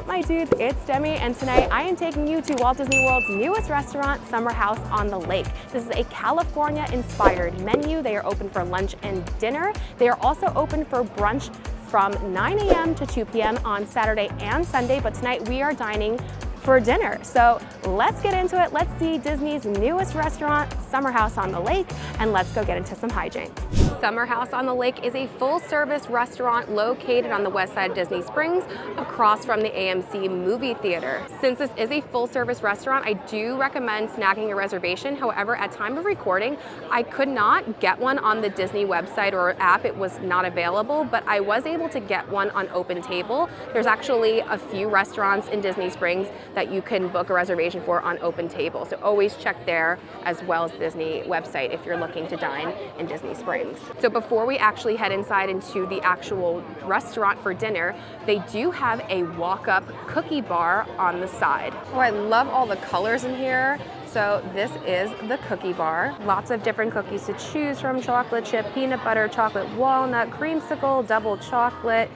up, my dudes? It's Demi, and tonight I am taking you to Walt Disney World's newest restaurant, Summer House on the Lake. This is a California-inspired menu. They are open for lunch and dinner. They are also open for brunch from 9 a.m. to 2 p.m. on Saturday and Sunday, but tonight we are dining for dinner. So let's get into it. Let's see Disney's newest restaurant, Summer House on the Lake, and let's go get into some hijinks. Summer House on the Lake is a full-service restaurant located on the west side of Disney Springs, across from the AMC movie theater. Since this is a full-service restaurant, I do recommend snagging a reservation. However, at time of recording, I could not get one on the Disney website or app. It was not available, but I was able to get one on Open Table. There's actually a few restaurants in Disney Springs that you can book a reservation for on Open Table. So always check there as well as the Disney website if you're looking to dine in Disney Springs. So before we actually head inside into the actual restaurant for dinner, they do have a walk-up cookie bar on the side. Oh, I love all the colors in here. So this is the cookie bar. Lots of different cookies to choose from: chocolate chip, peanut butter, chocolate walnut, creamsicle, double chocolate,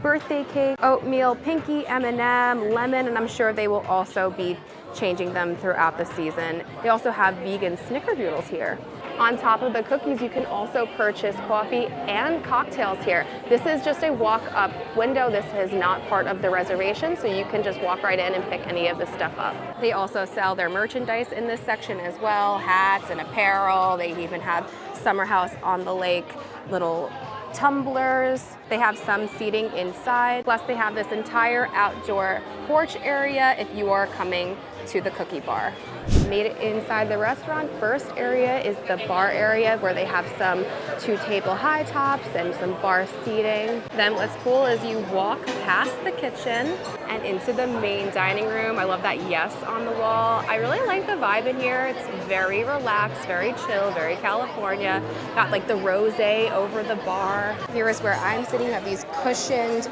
birthday cake, oatmeal, pinky, M&M, lemon, and I'm sure they will also be changing them throughout the season. They also have vegan snickerdoodles here. On top of the cookies, you can also purchase coffee and cocktails here. This is just a walk-up window. This is not part of the reservation, so you can just walk right in and pick any of the stuff up. They also sell their merchandise in this section as well, hats and apparel. They even have Summer House on the Lake little tumblers. They have some seating inside. Plus they have this entire outdoor porch area if you are coming to the cookie bar. Made it inside the restaurant. First area is the bar area where they have some 2-table high tops and some bar seating. Then what's cool is you walk past the kitchen and into the main dining room. I love that yes on the wall. I really like the vibe in here. It's very relaxed, very chill, very California. Got like the rosé over the bar. Here is where I'm sitting. You have these cushioned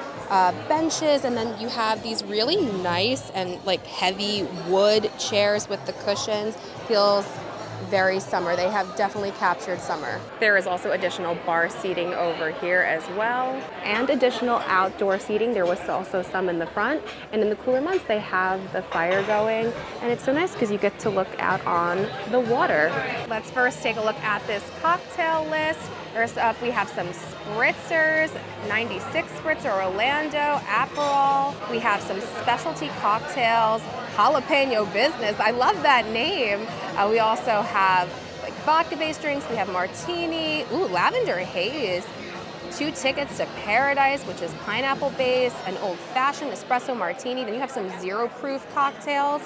benches, and then you have these really nice and like heavy wood chairs with the cushions. Feels very summer. They have definitely captured summer. There is also additional bar seating over here as well, and additional outdoor seating. There was also some in the front, and in the cooler months they have the fire going, and it's so nice because you get to look out on the water. Let's first take a look at this cocktail list. First up, we have some spritzers, 96 spritzer Orlando, Aperol. We have some specialty cocktails, jalapeno business. I love that name. We also have like vodka-based drinks. We have martini, lavender haze, 2 tickets to Paradise, which is pineapple-based, an old-fashioned espresso martini. Then you have some zero-proof cocktails.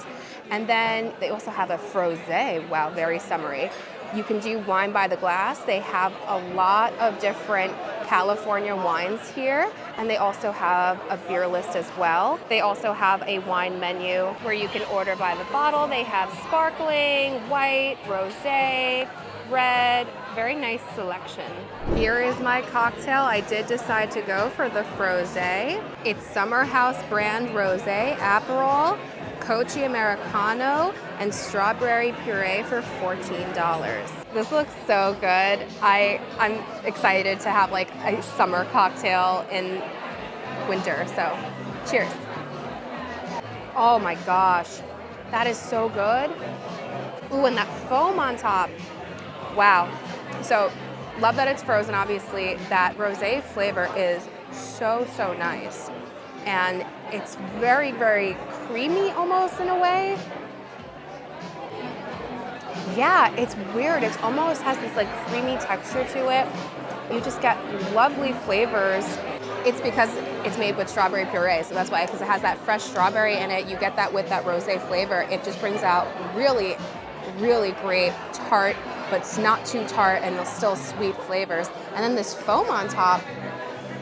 And then they also have a frosé. Wow, very summery. You can do wine by the glass. They have a lot of different California wines here, and they also have a beer list as well. They also have a wine menu where you can order by the bottle. They have sparkling, white, rosé, red, very nice selection. Here is my cocktail. I did decide to go for the frosé. It's Summer House brand rosé, Aperol, Cochi Americano, and strawberry puree for $14. This looks so good. I'm excited to have like a summer cocktail in winter, so cheers. Oh my gosh, that is so good. Ooh, and that foam on top. Wow. So love that it's frozen, obviously. That rosé flavor is so nice. And it's very, very creamy almost in a way. Yeah, it's weird. It almost has this like creamy texture to it. You just get lovely flavors. It's because it's made with strawberry puree, so that's why, because it has that fresh strawberry in it. You get that with that rosé flavor. It just brings out really, really great tart, but it's not too tart and still sweet flavors. And then this foam on top,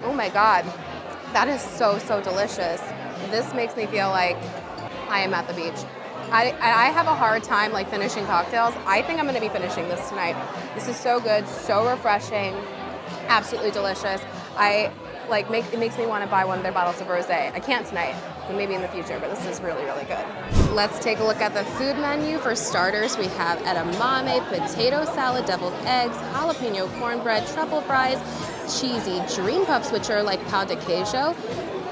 oh my God. That is so delicious. This makes me feel like I am at the beach. I have a hard time like finishing cocktails. I think I'm gonna be finishing this tonight. This is so good, so refreshing, absolutely delicious. It makes me want to buy one of their bottles of rosé. I can't tonight, but maybe in the future, but this is really, really good. Let's take a look at the food menu. For starters, we have edamame, potato salad, deviled eggs, jalapeno cornbread, truffle fries, cheesy dream puffs, which are like pau de queijo,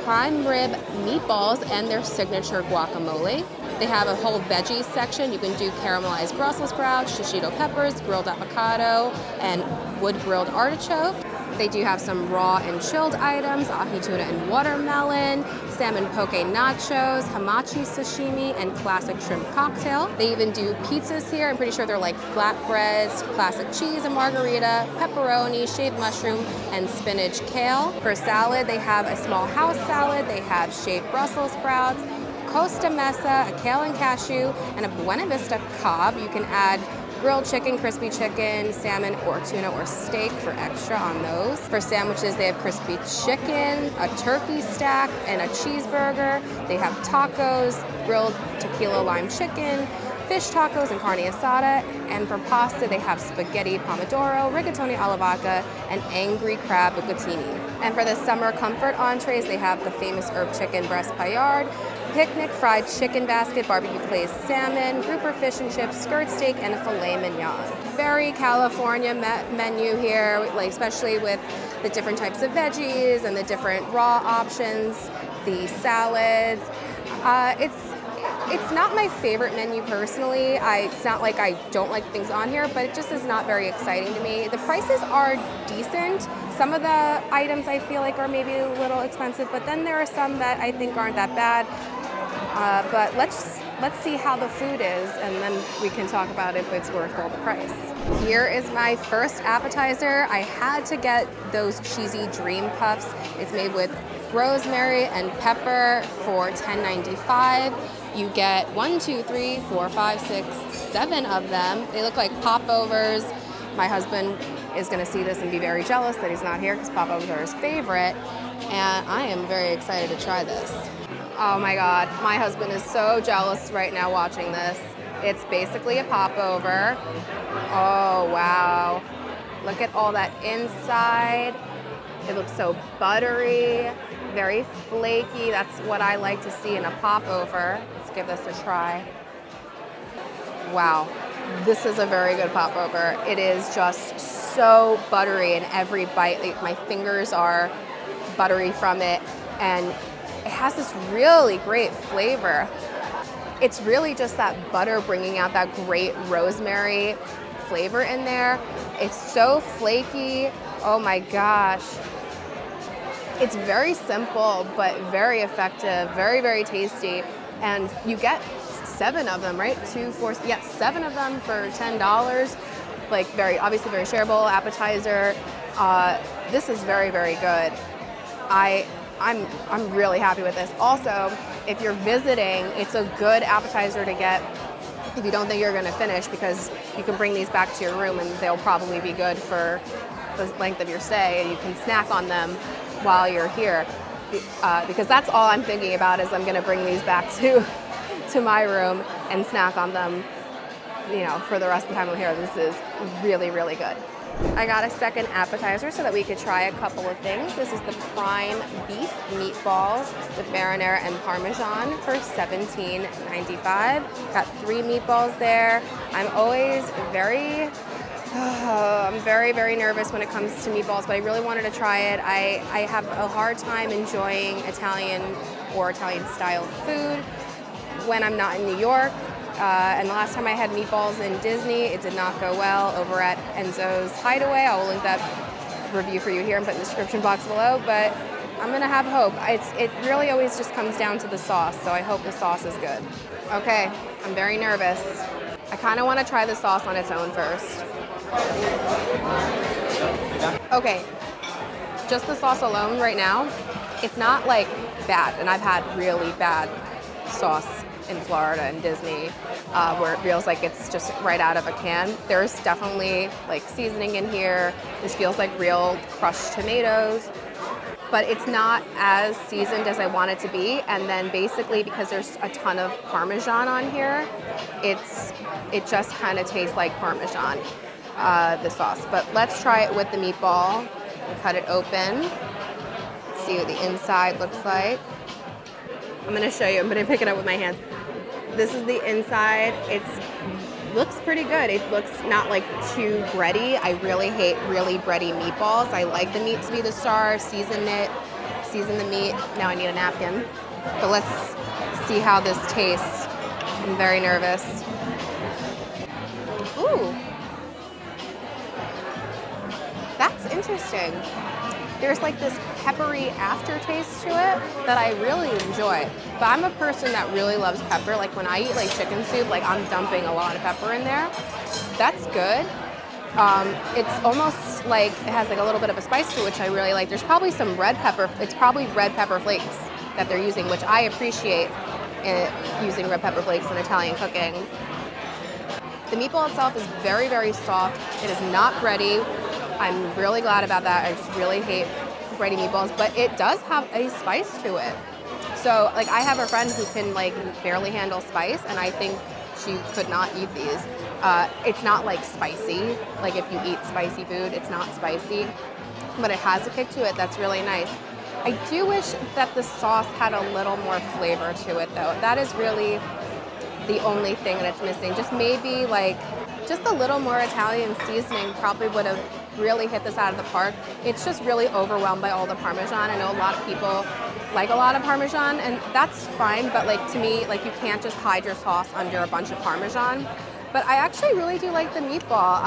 prime rib meatballs and their signature guacamole. They have a whole veggies section. You can do caramelized Brussels sprouts, shishito peppers, grilled avocado, and wood grilled artichoke. They do have some raw and chilled items, ahi tuna and watermelon, salmon poke nachos, hamachi sashimi, and classic shrimp cocktail. They even do pizzas here. I'm pretty sure they're like flatbreads, classic cheese and margarita, pepperoni, shaved mushroom, and spinach kale. For salad, they have a small house salad. They have shaved Brussels sprouts, Costa Mesa, a kale and cashew, and a Buena Vista Cobb. You can add grilled chicken, crispy chicken, salmon or tuna or steak for extra on those. For sandwiches, they have crispy chicken, a turkey stack, and a cheeseburger. They have tacos, grilled tequila lime chicken, fish tacos and carne asada. And for pasta, they have spaghetti pomodoro, rigatoni alla vodka, and angry crab bucatini. And for the summer comfort entrees, they have the famous herb chicken breast paillard, picnic fried chicken basket, barbecue glazed salmon, grouper fish and chips, skirt steak, and a filet mignon. Very California menu here, like especially with the different types of veggies and the different raw options, the salads. It's not my favorite menu personally. It's not like I don't like things on here, but it just is not very exciting to me. The prices are decent. Some of the items I feel like are maybe a little expensive, but then there are some that I think aren't that bad. But let's see how the food is, and then we can talk about if it's worth all the price. Here is my first appetizer. I had to get those cheesy dream puffs. It's made with rosemary and pepper for $10.95. You get 1, 2, 3, 4, 5, 6, 7 of them. They look like popovers. My husband is gonna see this and be very jealous that he's not here because popovers are his favorite. And I am very excited to try this. Oh my God, my husband is so jealous right now watching this. It's basically a popover. Oh wow. Look at all that inside. It looks so buttery, very flaky. That's what I like to see in a popover. Let's give this a try. Wow, this is a very good popover. It is just so buttery in every bite. Like, my fingers are buttery from it, and it has this really great flavor. It's really just that butter bringing out that great rosemary flavor in there. It's so flaky. Oh my gosh. It's very simple, but very effective, very, very tasty. And you get 7 of them, right? 2, 4, yeah, 7 of them for $10. Like obviously very shareable appetizer. This is very, very good. I'm really happy with this. Also, if you're visiting, it's a good appetizer to get if you don't think you're gonna finish, because you can bring these back to your room and they'll probably be good for the length of your stay, and you can snack on them while you're here. Because that's all I'm thinking about, is I'm gonna bring these back to my room and snack on them, you know, for the rest of the time I'm here. This is really, really good. I got a second appetizer so that we could try a couple of things. This is the prime beef meatballs with marinara and parmesan for $17.95. Got 3 meatballs there. I'm always very nervous when it comes to meatballs, but I really wanted to try it. I have a hard time enjoying Italian or Italian style food when I'm not in New York. And the last time I had meatballs in Disney, it did not go well over at Enzo's Hideaway. I will link that review for you here and put in the description box below, but I'm gonna have hope. It really always just comes down to the sauce, so I hope the sauce is good. Okay, I'm very nervous. I kinda wanna try the sauce on its own first. Okay, just the sauce alone right now, it's not like bad, and I've had really bad sauce in Florida and Disney, where it feels like it's just right out of a can. There's definitely like seasoning in here. This feels like real crushed tomatoes, but it's not as seasoned as I want it to be. And then basically, because there's a ton of Parmesan on here, it just kind of tastes like Parmesan, the sauce. But let's try it with the meatball. We'll cut it open, see what the inside looks like. I'm gonna show you, I'm gonna pick it up with my hands. This is the inside. It looks pretty good. It looks not like too bready. I really hate really bready meatballs. I like the meat to be the star, season it season the meat. Now I need a napkin. But let's see how this tastes. I'm very nervous. Ooh. That's interesting. There's like this peppery aftertaste to it that I really enjoy. But I'm a person that really loves pepper. Like when I eat like chicken soup, like I'm dumping a lot of pepper in there. That's good. It's almost like it has like a little bit of a spice to it, which I really like. There's probably some red pepper. It's probably red pepper flakes that they're using, which I appreciate using red pepper flakes in Italian cooking. The meatball itself is very, very soft. It is not bready. I'm really glad about that. I just really hate bready meatballs, but it does have a spice to it. So like I have a friend who can like barely handle spice, and I think she could not eat these. It's not like spicy. Like if you eat spicy food, it's not spicy, but it has a kick to it that's really nice. I do wish that the sauce had a little more flavor to it though. That is really the only thing that it's missing. Just maybe like just a little more Italian seasoning probably would have really hit this out of the park. It's just really overwhelmed by all the Parmesan. I know a lot of people like a lot of Parmesan, and that's fine, but like to me, like you can't just hide your sauce under a bunch of Parmesan. But I actually really do like the meatball.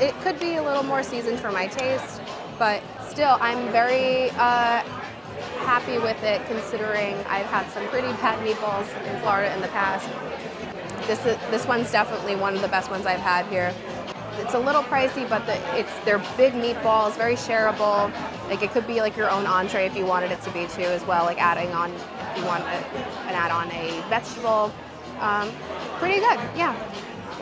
It could be a little more seasoned for my taste, but still I'm very happy with it considering I've had some pretty bad meatballs in Florida in the past. This one's definitely one of the best ones I've had here. It's a little pricey, but they're big meatballs, very shareable. Like it could be like your own entree if you wanted it to be too as well, like adding on, if you want an add-on a vegetable. Pretty good, yeah.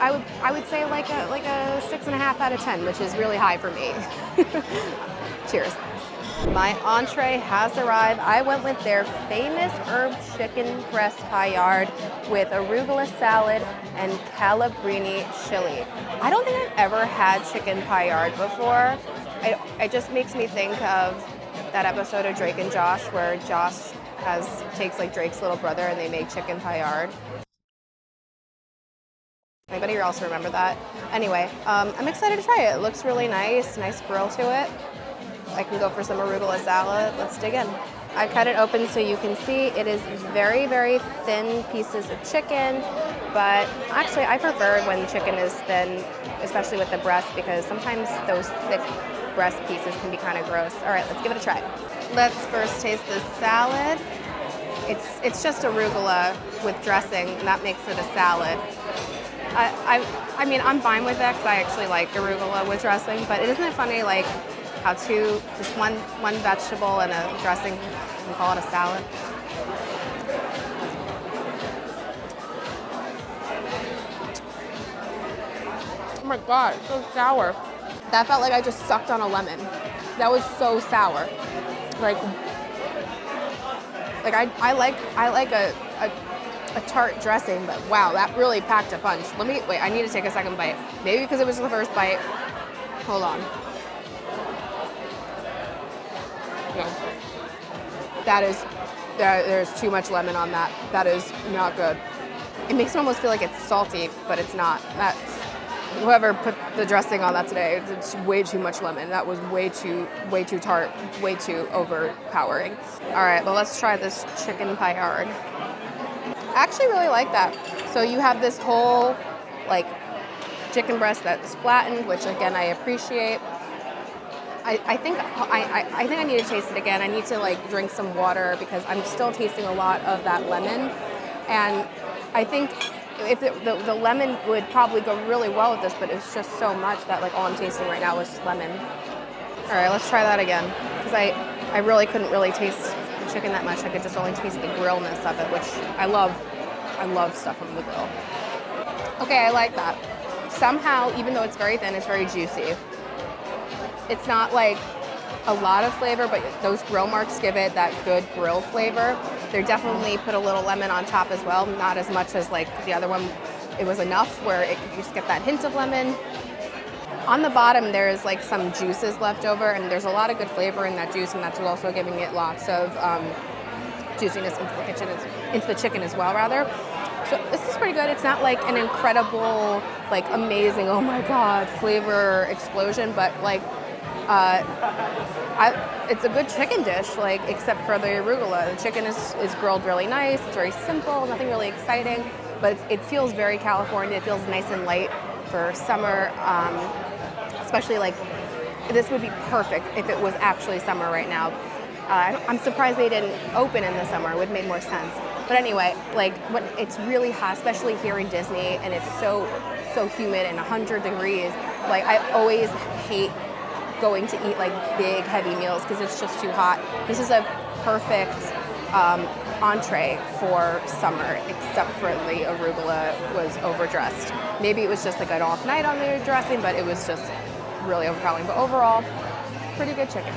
I would say like a 6.5 out of 10, which is really high for me. Cheers. My entree has arrived. I went with their famous herb chicken breast paillard with arugula salad and calabrini chili. I don't think I've ever had chicken paillard before. It just makes me think of that episode of Drake and Josh where Josh takes like Drake's little brother and they make chicken paillard. Anybody else remember that? Anyway, I'm excited to try it. It looks really nice grill to it. I can go for some arugula salad. Let's dig in. I cut it open so you can see it is very, very thin pieces of chicken, but actually I prefer when chicken is thin, especially with the breast, because sometimes those thick breast pieces can be kind of gross. All right, let's give it a try. Let's first taste the salad. It's just arugula with dressing, and that makes it a salad. I mean, I'm fine with that because I actually like arugula with dressing, but isn't it funny, like, how just one vegetable and a dressing, we call it a salad. Oh my God, it's so sour. That felt like I just sucked on a lemon. That was so sour. Like I like a tart dressing, but wow, that really packed a punch. Wait, I need to take a second bite. Maybe because it was the first bite. Hold on. No. There's too much lemon on that. That is not good. It makes it almost feel like it's salty, but it's not. Whoever put the dressing on that today, it's way too much lemon. That was way too tart, way too overpowering. All right, well, let's try this chicken paillard. I actually really like that. So you have this whole like chicken breast that's flattened, which again I appreciate. I think I need to taste it again. I need to like drink some water because I'm still tasting a lot of that lemon, and I think if the lemon would probably go really well with this, but it's just so much that like all I'm tasting right now is just lemon. All right, let's try that again because I really couldn't really taste the chicken that much. I could just only taste the grillness of it, which I love. I love stuff from the grill. Okay, I like that. Somehow, even though it's very thin, it's very juicy. It's not like a lot of flavor, but those grill marks give it that good grill flavor. They definitely put a little lemon on top as well, not as much as like the other one. It was enough where you just get that hint of lemon. On the bottom, there's like some juices left over, and there's a lot of good flavor in that juice, and that's also giving it lots of juiciness into the chicken as well, rather. So this is pretty good. It's not like an incredible, like amazing, oh my God, flavor explosion, but like It's a good chicken dish, like except for the arugula. The chicken is grilled really nice. It's very simple, nothing really exciting, but it feels very California. It feels nice and light for summer, especially like this would be perfect if it was actually summer right now. I'm surprised they didn't open in the summer. It would make more sense. But anyway, like when it's really hot, especially here in Disney, and it's so humid and 100 degrees. Like I always hate going to eat like big heavy meals because it's just too hot. This is a perfect entree for summer, except for the arugula was overdressed. Maybe it was just like an off night on the dressing, but it was just really overpowering. But overall, pretty good chicken.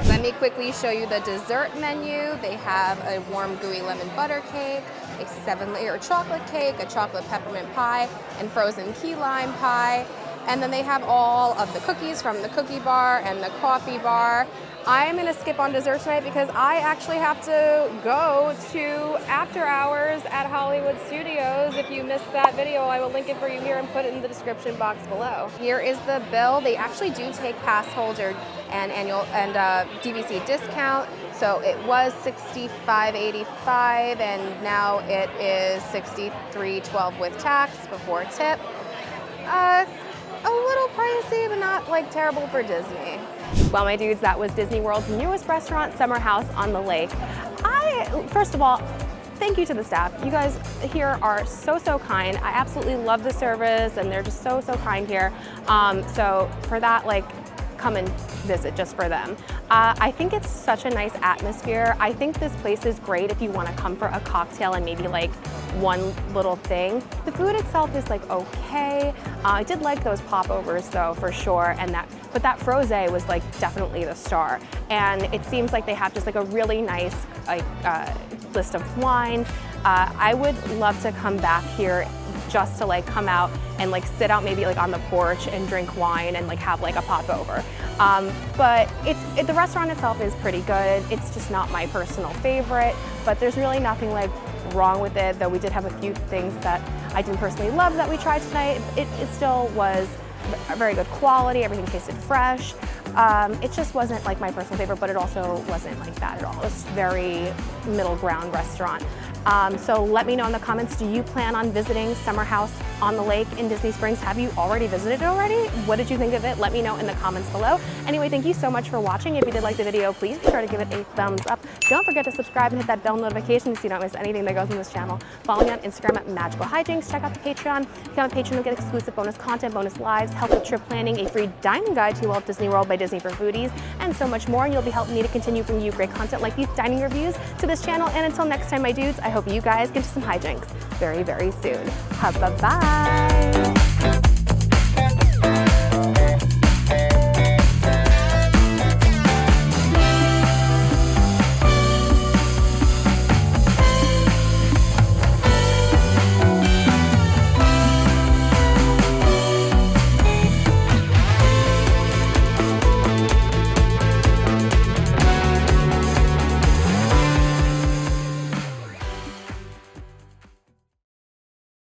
Let me quickly show you the dessert menu. They have a warm gooey lemon butter cake, a 7-layer chocolate cake, a chocolate peppermint pie, and frozen key lime pie. And then they have all of the cookies from the cookie bar and the coffee bar. I'm gonna skip on dessert tonight because I actually have to go to after hours at Hollywood Studios. If you missed that video, I will link it for you here and put it in the description box below. Here is the bill. They actually do take pass holder and annual and DVC discount. So it was $65.85 and now it is $63.12 with tax before tip. A little pricey, but not like terrible for Disney. Well, my dudes, that was Disney World's newest restaurant, Summer House on the Lake. First of all, thank you to the staff. You guys here are so kind. I absolutely love the service and they're just so kind here. So for that, like, come and visit just for them. I think it's such a nice atmosphere. I think this place is great if you want to come for a cocktail and maybe like one little thing. The food itself is like okay. I did like those popovers though, for sure, but that frosé was like definitely the star. And it seems like they have just like a really nice like list of wines. I would love to come back here just to like come out and like sit out maybe like on the porch and drink wine and like have like a popover. But the restaurant itself is pretty good. It's just not my personal favorite, but there's really nothing like wrong with it, though we did have a few things that I didn't personally love that we tried tonight. It still was a very good quality, everything tasted fresh. It just wasn't like my personal favorite, but it also wasn't like that at all. It was a very middle ground restaurant. So let me know in the comments, do you plan on visiting Summer House on the Lake in Disney Springs? Have you already visited it already? What did you think of it? Let me know in the comments below. Anyway, thank you so much for watching. If you did like the video, please be sure to give it a thumbs up. Don't forget to subscribe and hit that bell notification so you don't miss anything that goes on this channel. Follow me on Instagram at Magical Hijinx. Check out the Patreon. If you become a patron, you'll get exclusive bonus content, bonus lives, help with trip planning, a free dining guide to Walt Disney World by Disney for Foodies, and so much more. And you'll be helping me to continue bringing you great content like these dining reviews to this channel. And until next time, my dudes, I hope you guys get to some hijinks very soon. Bye-bye.